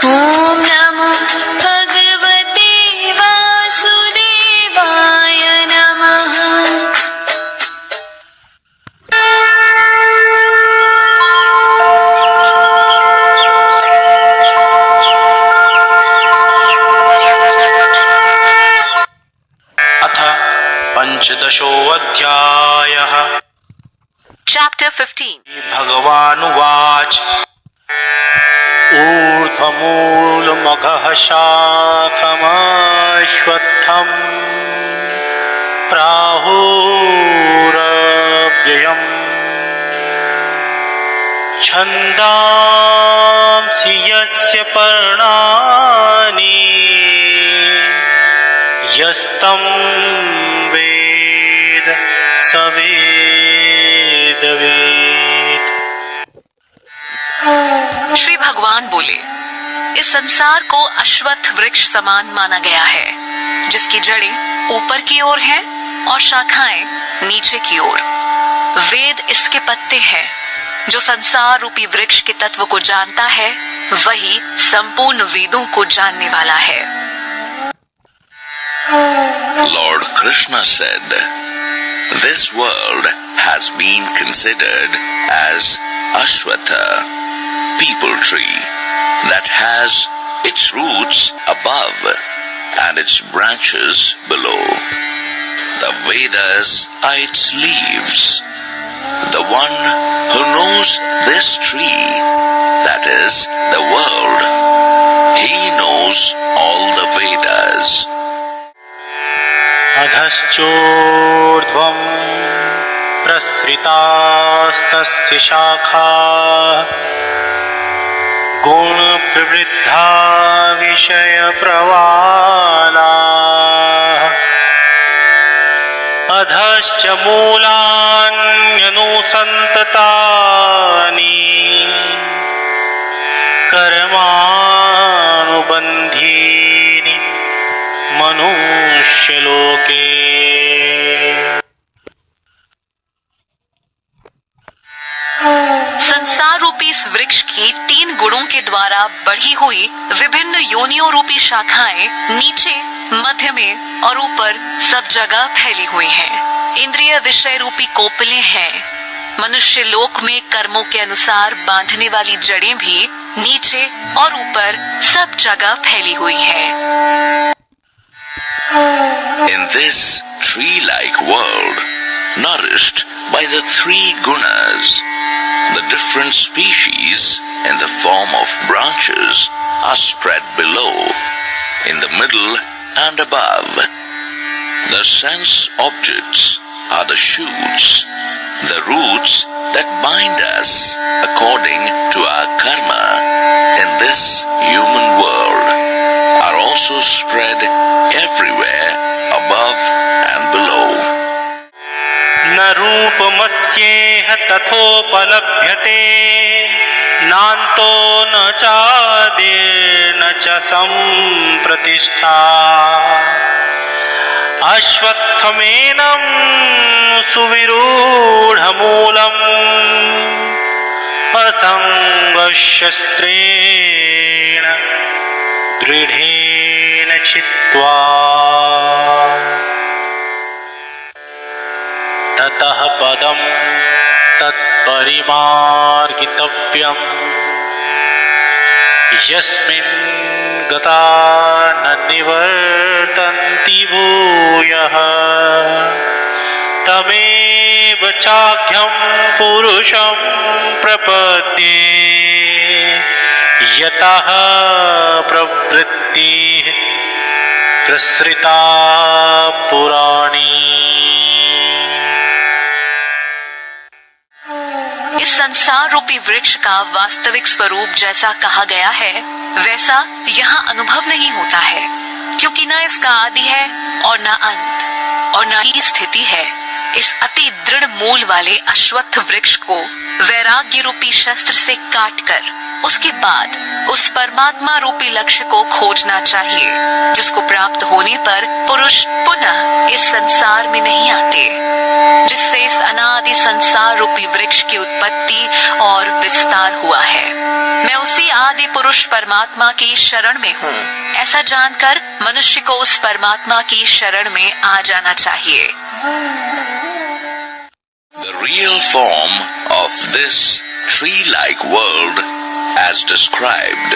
ओम नमो भगवते वासुदेवाय नमः। अथ पंचदशोऽध्यायः। Chapter 15. भगवानुवाच ऊर्ध्वमूलमघः शाखमश्वत्थम् प्राहुरव्ययम् छन्दांसि यस्य पर्णानि यस्तं वेद स वेदवेत्। श्री भगवान बोले, इस संसार को अश्वत्थ वृक्ष समान माना गया है, जिसकी जड़ें ऊपर की ओर हैं और शाखाएं नीचे की ओर। वेद इसके पत्ते हैं। जो संसार रूपी वृक्ष के तत्व को जानता है, वही संपूर्ण वेदों को जानने वाला है। Lord Krishna said, "This world has been considered as Ashwatha, peepal tree, that has its roots above and its branches below. The Vedas are its leaves. The one who knows this tree, that is the world, he knows all the Vedas." अधश्चोर्ध्वं प्रसृतास्तस्य शाखाः गुणप्रवृद्धा विषयप्रवालाः अधश्च मूलान्यनुसन्ततानि कर्मानुबन्धीनि मनुष्यलोके। संसार रूपी इस वृक्ष की 3 गुणों के द्वारा बढ़ी हुई विभिन्न योनियों रूपी शाखाएं नीचे, मध्य में और ऊपर सब जगह फैली हुई हैं। इंद्रिय विषय रूपी कोपलें हैं। मनुष्य लोक में कर्मों के अनुसार बांधने वाली जड़ें भी नीचे और ऊपर सब जगह फैली हुई हैं। In this tree-like world, nourished by the 3 gunas, the different species in the form of branches are spread below, in the middle and above. The sense objects are the shoots, the roots that bind us according to our karma in this human world, are also spread everywhere above and below. न रूपमस्येह तथोपलभ्यते नान्तो न चादिर्न च सम्प्रतिष्ठा। अश्वत्थमेनं सुविरूढमूलम् असङ्गशस्त्रेण दृढेन छित्त्वा। ततः पदं तत्परिमार्गितव्यम् यस्मिन् गता न निवर्तन्ति भूयः। तमेव चाख्यं पुरुषं प्रपद्ये यतः प्रवृत्तिः प्रसृता पुराणी। इस संसार रूपी वृक्ष का वास्तविक स्वरूप जैसा कहा गया है, वैसा यहाँ अनुभव नहीं होता है, क्योंकि न इसका आदि है और न अंत और न ही स्थिति है। इस अति दृढ़ मूल वाले अश्वत्थ वृक्ष को वैराग्य रूपी शस्त्र से काटकर उसके बाद उस परमात्मा रूपी लक्ष्य को खोजना चाहिए, जिसको प्राप्त होने पर पुरुष पुनः इस संसार में नहीं आते, जिससे इस अनादि संसार रूपी वृक्ष की उत्पत्ति और विस्तार हुआ है। मैं उसी आदि पुरुष परमात्मा की शरण में हूँ, ऐसा जानकर मनुष्य को उस परमात्मा की शरण में आ जाना चाहिए। The real form of this tree-like world, as described,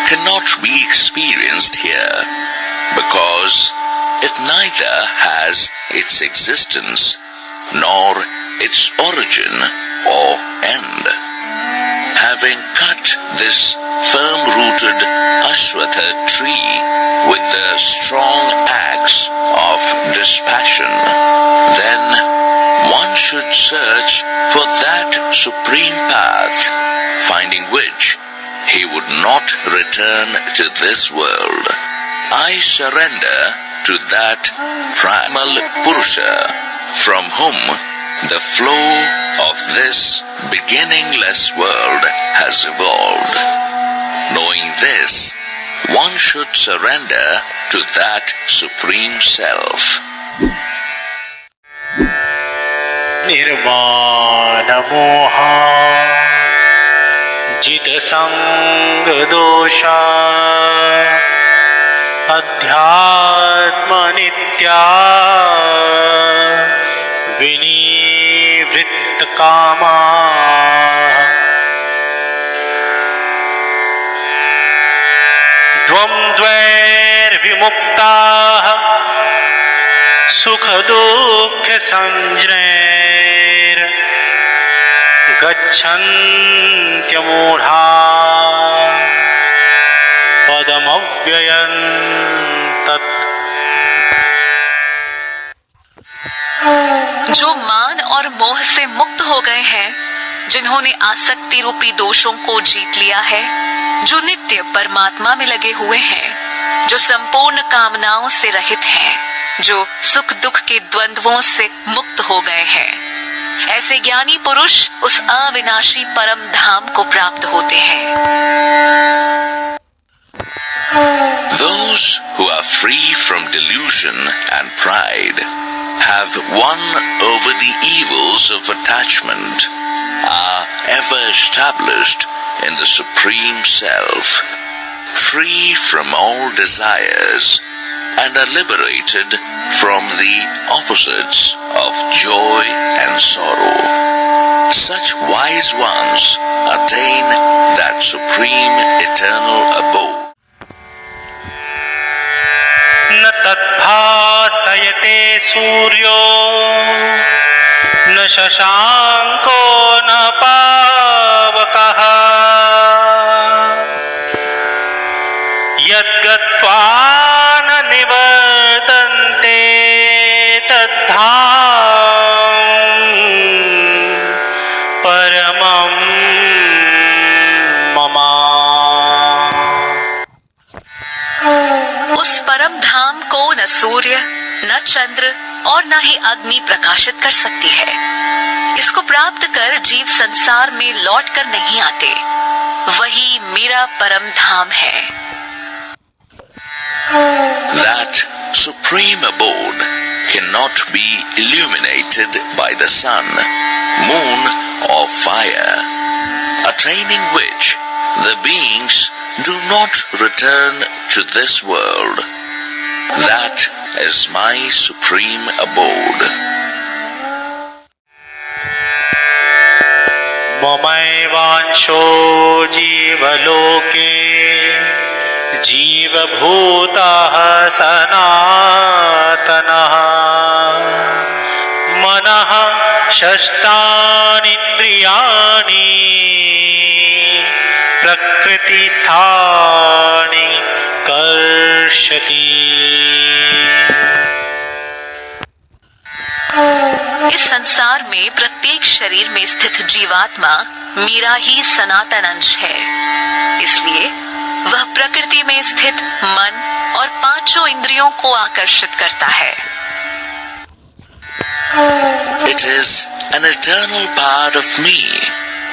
cannot be experienced here, because it neither has its existence nor its origin or end. Having cut this firm-rooted Ashwatha tree with the strong axe of dispassion, then one should search for that supreme path, finding which he would not return to this world. I surrender to that primal Purusha from whom the flow of this beginningless world has evolved. Knowing this, one should surrender to that supreme self. निर्वाण मोहा जित संग दोषा अध्यात्म नित्या विनिवृत्त कामा द्वन्द्वैर्विमुक्ताः सुख दुःख संज्ञैर् गच्छन्त्यमूढा पदमव्ययं तत्। जो मान और मोह से मुक्त हो गए हैं, जिन्होंने आसक्ति रूपी दोषों को जीत लिया है, जो नित्य परमात्मा में लगे हुए हैं, जो संपूर्ण कामनाओं से रहित हैं, जो सुख दुख के द्वंद्वों से मुक्त हो गए हैं, ऐसे ज्ञानी पुरुष उस अविनाशी परम धाम को प्राप्त होते हैं। Those who are free from delusion and pride have won over the evils of attachment, are ever established in the Supreme Self, free from all desires, and are liberated from the opposites of joy and sorrow. Such wise ones attain that supreme eternal abode. न तद्भासयते सूर्यो न शशांको न पावकः यद्गत्वा न निवर्तन्ते तद्धाम परमं मम। उस परम धाम को न सूर्य, न चंद्र और न ही अग्नि प्रकाशित कर सकती है। इसको प्राप्त कर जीव संसार में लौट कर नहीं आते। वही मेरा परम धाम है। That supreme abode cannot be illuminated by the sun, moon, or fire, attaining which the beings do not return to this world. That is my supreme abode. ममैवांशो जीवलोके जीवभूतः सनातनः मनः षष्ठानीन्द्रियाणि प्रकृतिस्थानि कर्षति। इस संसार में प्रत्येक शरीर में स्थित जीवात्मा मेरा ही सनातन अंश है। इसलिए वह प्रकृति में स्थित मन और पांचों इंद्रियों को आकर्षित करता है। It is an eternal part of me,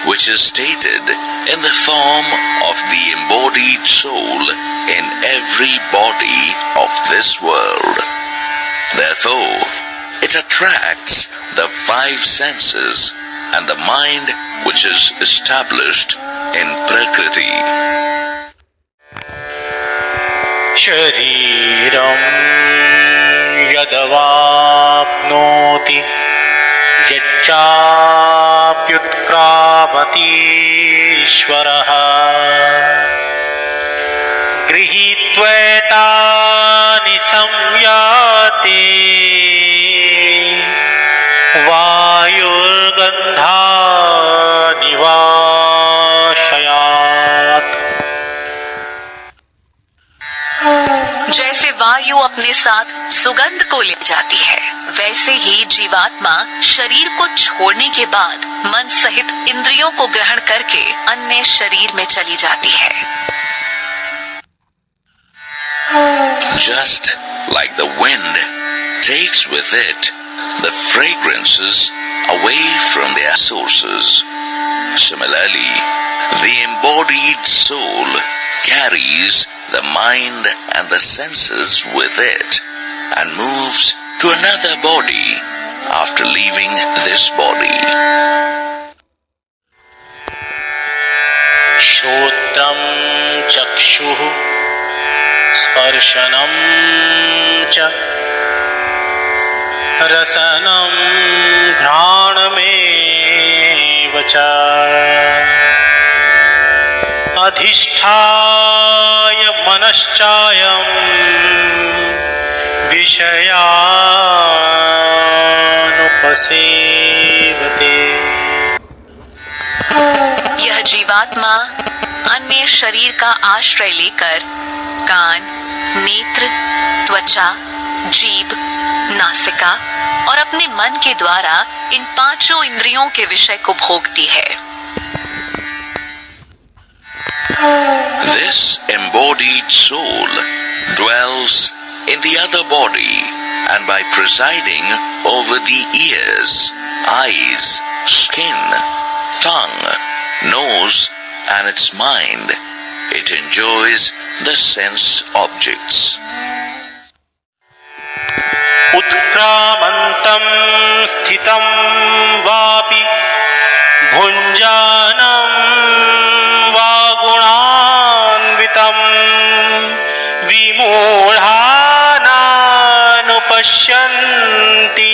which is stated in the form of the embodied soul in every body of this world. Therefore, it attracts the five senses and the mind which is established in Prakriti. शरीरं यदवाप्नोति यच्चाप्युत्क्रामतीश्वरः गृहीत्वैतानि संयाति वायुर्गन्धानि वाशयात्। जैसे वायु अपने साथ सुगंध को ले जाती है, वैसे ही जीवात्मा शरीर को छोड़ने के बाद मन सहित इंद्रियों को ग्रहण करके अन्य शरीर में चली जाती है। Just like the wind takes with it the fragrances away from their sources, similarly, the embodied soul carries the mind and the senses with it and moves to another body after leaving this body. श्रोत्रं चक्षुः स्पर्शनं च रसनं घ्राणमेव च अधिष्ठाय मनश्चायं विषयानुपसेवते। यह जीवात्मा अन्य शरीर का आश्रय लेकर कान, नेत्र, त्वचा, जीभ, नासिका और अपने मन के द्वारा इन पांचों इंद्रियों के विषय को भोगती है। This embodied soul dwells in the other body, and by presiding over the ears, eyes, skin, tongue, nose, and its mind, it enjoys the sense objects. उत्क्रामन्तं स्थितं वापि भुञ्जानं वा गुणान्वितं विमूढानानुपश्यन्ति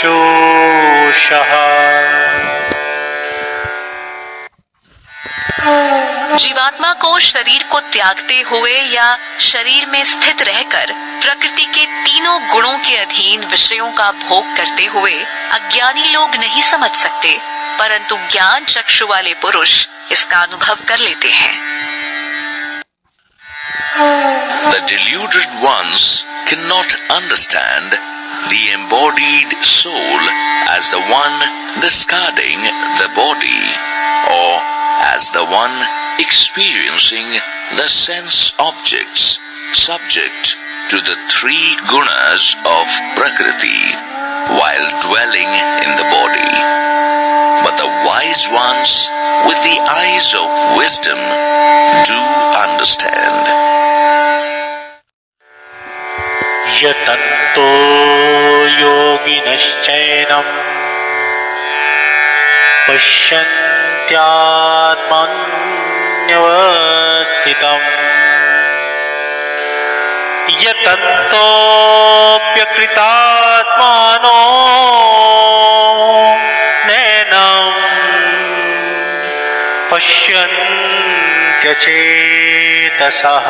ज्ञानचक्षुषः। जीवात्मा को शरीर को त्यागते हुए या शरीर में स्थित रहकर प्रकृति के तीनों गुणों के अधीन विषयों का भोग करते हुए अज्ञानी लोग नहीं समझ सकते, परंतु ज्ञान चक्षु वाले पुरुष इसका अनुभव कर लेते हैं। The deluded ones cannot understand the embodied soul as the one discarding the body, or as the one experiencing the sense objects subject to the three gunas of Prakriti while dwelling in the body. But the wise ones with the eyes of wisdom do understand. यतन्तो योगिनश्चैनं पश्यन्त्यात्मन्यवस्थितम् यतन्तोऽप्यकृतात्मानो नैनं पश्यन्त्यचेतसः।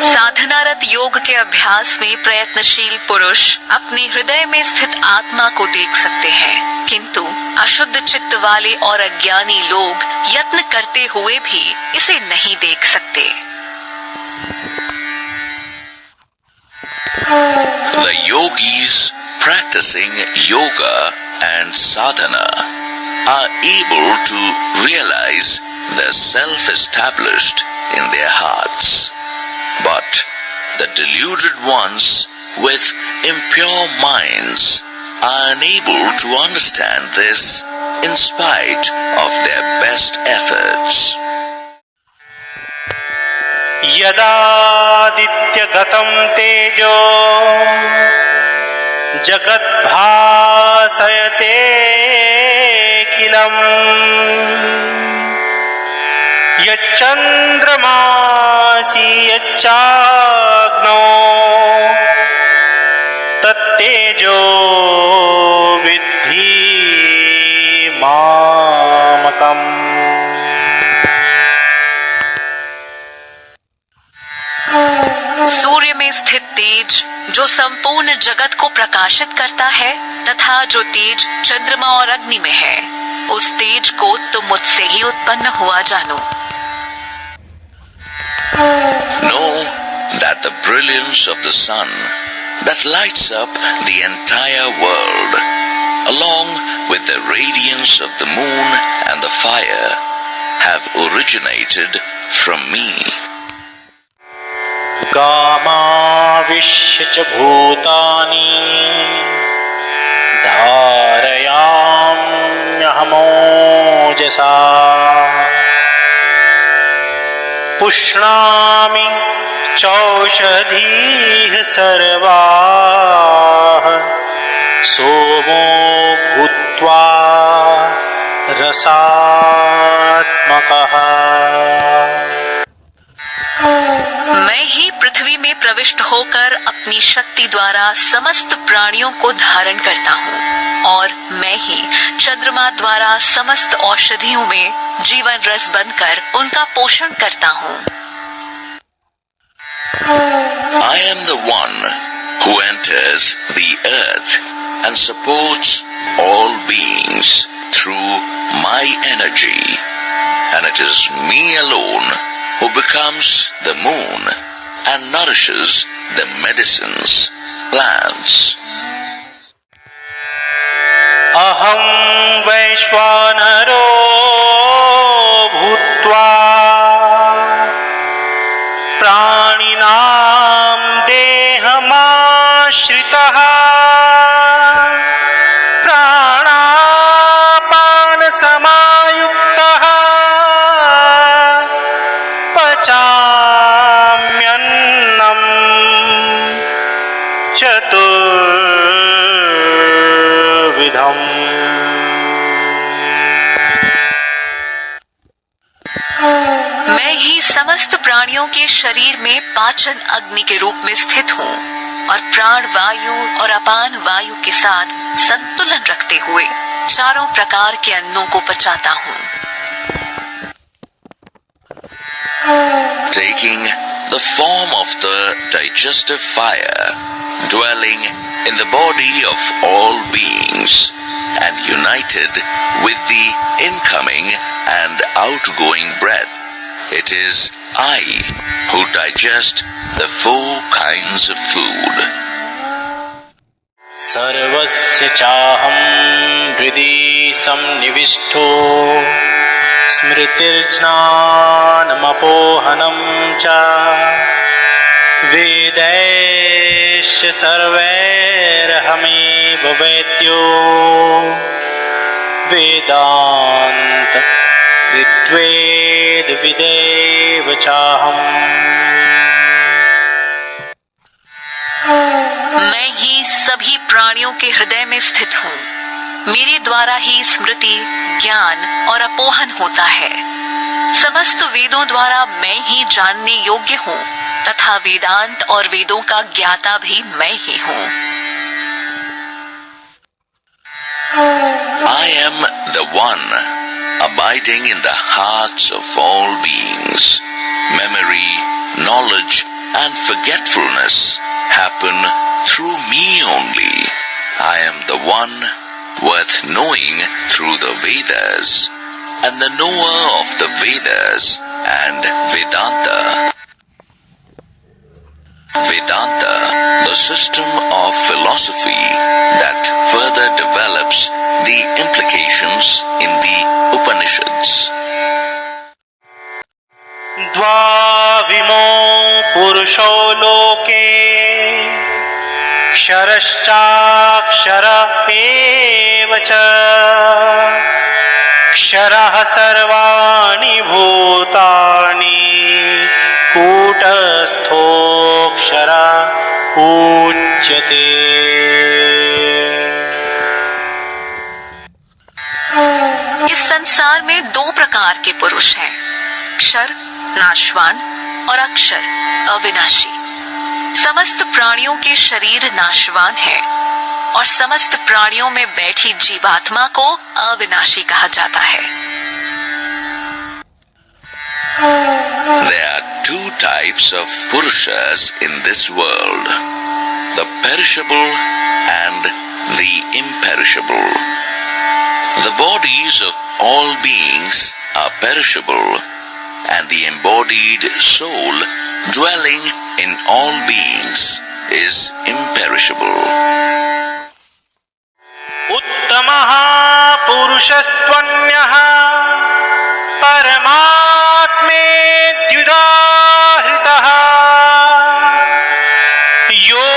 साधनारत योग के अभ्यास में प्रयत्नशील पुरुष अपने हृदय में स्थित आत्मा को देख सकते हैं, किंतु अशुद्ध चित्त वाले और अज्ञानी लोग यत्न करते हुए भी इसे नहीं देख सकते। The yogis practicing yoga and sadhana are able to realize the self-established in their hearts. But the deluded ones with impure minds are unable to understand this in spite of their best efforts. यदादित्यगतं तेजो जगद्भासयतेऽखिलम् यच्चन्द्रमासि यच्चाग्नौ तत्तेजो विद्धि मामकम्। सूर्य में स्थित तेज जो संपूर्ण जगत को प्रकाशित करता है तथा जो तेज चंद्रमा और अग्नि में है, उस तेज को तुम मुझसे ही उत्पन्न हुआ जानो। Know that the brilliance of the sun that lights up the entire world, along with the radiance of the moon and the fire, have originated from me. गामाविश्य च भूतानि धारयाम्यहमोजसा पुष्णामि चौषधीः सर्वाः सोमो भूत्वा रसात्मकः। मैं ही पृथ्वी में प्रविष्ट होकर अपनी शक्ति द्वारा समस्त प्राणियों को धारण करता हूँ और मैं ही चंद्रमा द्वारा समस्त औषधियों में जीवन रस बनकर उनका पोषण करता हूँ। I am the one who enters the earth and supports all beings through my energy, and it is me alone who becomes the moon and nourishes the medicines, plants. अहं वैश्वानरो भूत्वा प्राणिनां देहमाश्रितः प्राणापानसमायुक्तः पचाम्यन्नं चतुर्विधम्। मैं ही समस्त प्राणियों के शरीर में पाचन अग्नि के रूप में स्थित हूँ और प्राण वायु और अपान वायु के साथ संतुलन रखते हुए चारों प्रकार के अन्नों को पचाता हूँ। Taking the form of the digestive fire, dwelling in the body of all beings, and united with the incoming and outgoing breath, it is I who digest the 4 kinds of food. सर्वस्य चाहं हृदि संनिविष्टो स्मृतिर्ज्ञानमपोहनं च वेदैश्च सर्वैरहमेव वेद्यो वेदान्त कृत्वेद विदेव चाहम्। मैं ही सभी प्राणियों के हृदय में स्थित हूँ। मेरे द्वारा ही स्मृति, ज्ञान और अपोहन होता है। समस्त वेदों द्वारा मैं ही जानने योग्य हूँ तथा वेदांत और वेदों का ज्ञाता भी मैं ही हूँ। I am the one abiding in the hearts of all beings. Memory, knowledge, and forgetfulness happen through me only. I am the one worth knowing through the Vedas, and the knower of the Vedas and Vedanta. Vedanta, the system of philosophy that further develops the implications in the Upanishads. द्वाविमो पुरुषो लोके क्षरश्चाक्षर एव च क्षरः सर्वाणि भूतानि कूटस्थोऽक्षर उच्यते। संसार में दो प्रकार के पुरुष हैं, क्षर नाशवान और अक्षर अविनाशी। समस्त प्राणियों के शरीर नाशवान है और समस्त प्राणियों में बैठी जीवात्मा को अविनाशी कहा जाता है। There are two types of Purushas in this world, the perishable and the imperishable. The bodies of all beings are perishable, and the embodied soul dwelling in all beings is imperishable. उत्तमः पुरुषस्त्वन्यः परमात्मेत्युदाहृतः यो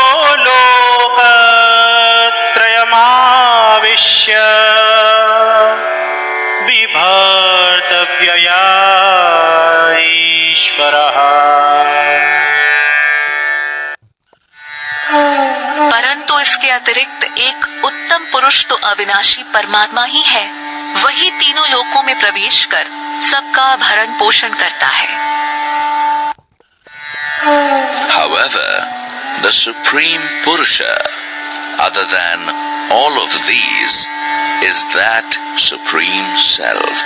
लोकत्रयमाविश्य बिभर्तव्यया ईश्वरः। परंतु इसके अतिरिक्त एक उत्तम पुरुष तो अविनाशी परमात्मा ही है। वही तीनों लोकों में प्रवेश कर सबका भरण पोषण करता है। However, the Supreme Purusha, other than all of these, is that Supreme Self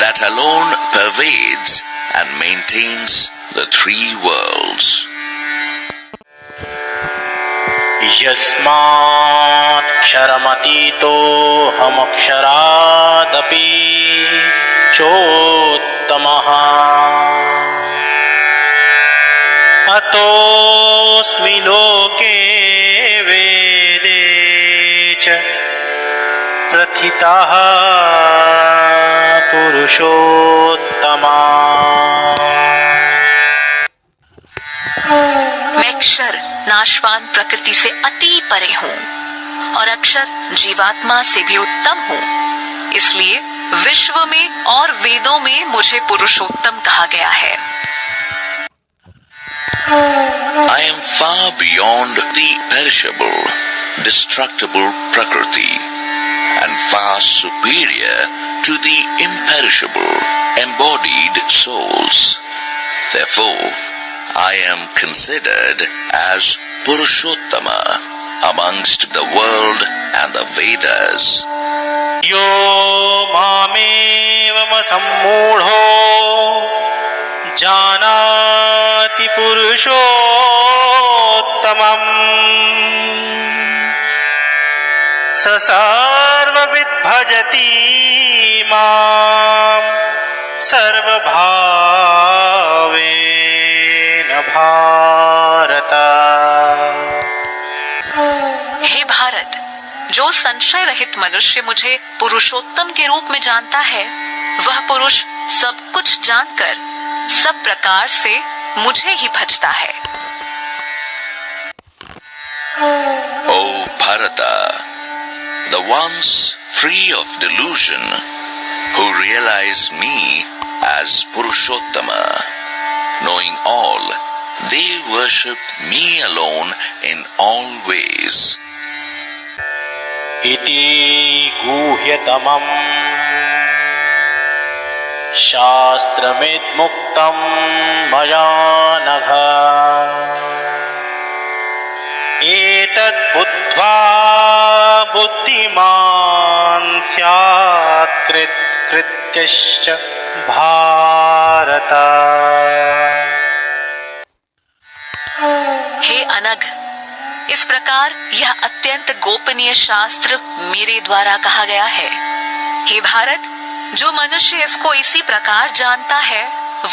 that alone pervades and maintains the three worlds. यस्मात्क्षरमतीतोऽहमक्षरादपि चोत्तमः अतोऽस्मि लोके वेदे च प्रथितः पुरुषोत्तमा। मैं क्षर नाशवान प्रकृति से अति परे हूँ और अक्षर जीवात्मा से भी उत्तम हूँ। इसलिए विश्व में और वेदों में मुझे पुरुषोत्तम कहा गया है। I am far beyond the perishable, destructible Prakriti and far superior to the imperishable, embodied souls. Therefore, I am considered as Purushottama amongst the world and the Vedas. यो मामेवमसम्मूढो जानाति पुरुषोत्तमम् स सर्वविद् भजति मां सर्वभावेन भारत। हे भारत, जो संशय रहित मनुष्य मुझे पुरुषोत्तम के रूप में जानता है, वह पुरुष सब कुछ जानकर सब प्रकार से मुझे ही भजता है। O Bharata, the ones free of delusion who realize me as Purushottama, knowing all, they worship me alone in all ways. इति गुह्यतमम् शास्त्रमिदमुक्तं मया नघ एतद् बुद्ध्वा बुद्धिमान् स्यात् कृत्यश्च भारत। हे अनघ, इस प्रकार यह अत्यंत गोपनीय शास्त्र मेरे द्वारा कहा गया है। हे भारत, जो मनुष्य इसको इसी प्रकार जानता है,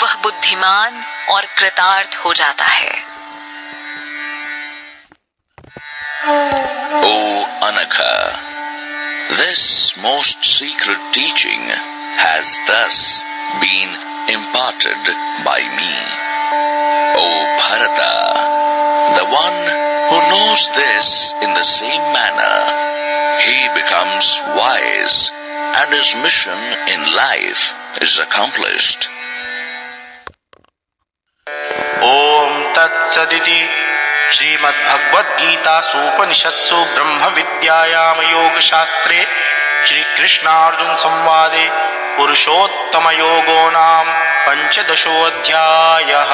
वह बुद्धिमान और कृतार्थ हो जाता है। O Anagha, this most secret teaching has thus been imparted by me. O Bharata, the one who knows this in the same manner, he becomes wise and his mission in life is accomplished. ओम तत्सदिति श्रीमद्भगवद्गीतासूपनिषत्सु ब्रह्मविद्यायां योगशास्त्रे श्रीकृष्णार्जुन संवादे पुरुषोत्तमयोगो नाम 15 अध्यायः।